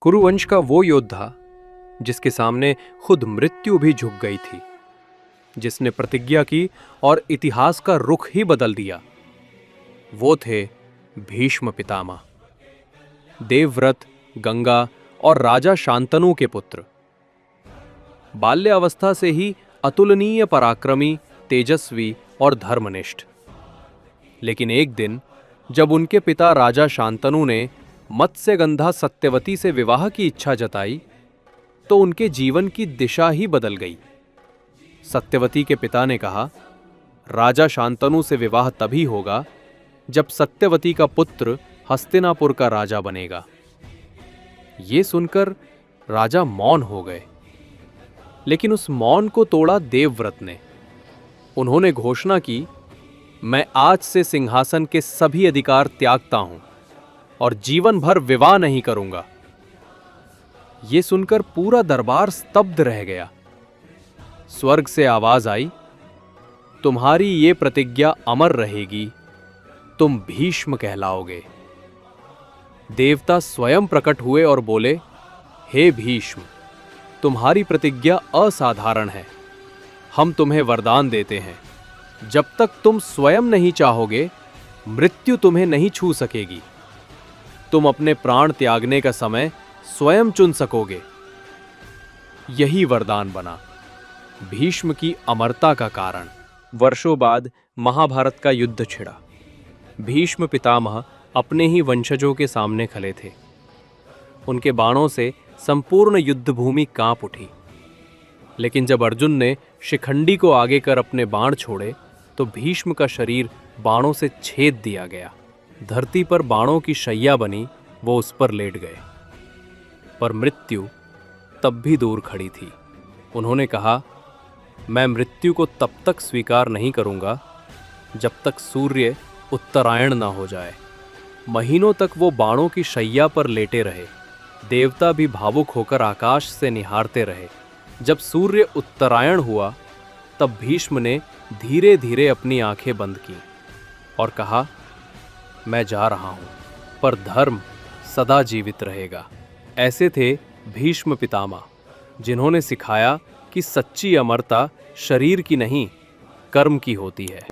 कुरुवंश का वो योद्धा जिसके सामने खुद मृत्यु भी झुक गई थी, जिसने प्रतिज्ञा की और इतिहास का रुख ही बदल दिया, वो थे भीष्म पितामह। देवव्रत, गंगा और राजा शांतनु के पुत्र। बाल्यावस्था से ही अतुलनीय पराक्रमी, तेजस्वी और धर्मनिष्ठ। लेकिन एक दिन जब उनके पिता राजा शांतनु ने मत्स्यगंधा सत्यवती से विवाह की इच्छा जताई, तो उनके जीवन की दिशा ही बदल गई। सत्यवती के पिता ने कहा, राजा शांतनु से विवाह तभी होगा जब सत्यवती का पुत्र हस्तिनापुर का राजा बनेगा। ये सुनकर राजा मौन हो गए, लेकिन उस मौन को तोड़ा देवव्रत ने। उन्होंने घोषणा की, मैं आज से सिंहासन के सभी अधिकार त्यागता हूं और जीवन भर विवाह नहीं करूंगा। यह सुनकर पूरा दरबार स्तब्ध रह गया। स्वर्ग से आवाज आई, तुम्हारी ये प्रतिज्ञा अमर रहेगी, तुम भीष्म कहलाओगे। देवता स्वयं प्रकट हुए और बोले, हे भीष्म, तुम्हारी प्रतिज्ञा असाधारण है। हम तुम्हें वरदान देते हैं, जब तक तुम स्वयं नहीं चाहोगे, मृत्यु तुम्हें नहीं छू सकेगी। तुम अपने प्राण त्यागने का समय स्वयं चुन सकोगे। यही वरदान बना भीष्म की अमरता का कारण। वर्षों बाद महाभारत का युद्ध छिड़ा। भीष्म पितामह अपने ही वंशजों के सामने खड़े थे। उनके बाणों से संपूर्ण युद्धभूमि कांप उठी। लेकिन जब अर्जुन ने शिखंडी को आगे कर अपने बाण छोड़े, तो भीष्म का शरीर बाणों से छेद दिया गया। धरती पर बाणों की शैया बनी, वो उस पर लेट गए। पर मृत्यु तब भी दूर खड़ी थी। उन्होंने कहा, मैं मृत्यु को तब तक स्वीकार नहीं करूंगा जब तक सूर्य उत्तरायण ना हो जाए। महीनों तक वो बाणों की शैया पर लेटे रहे। देवता भी भावुक होकर आकाश से निहारते रहे। जब सूर्य उत्तरायण हुआ, तब भीष्म ने धीरे धीरे अपनी आंखें बंद की और कहा, मैं जा रहा हूं, पर धर्म सदा जीवित रहेगा। ऐसे थे भीष्म पितामह, जिन्होंने सिखाया कि सच्ची अमरता शरीर की नहीं, कर्म की होती है।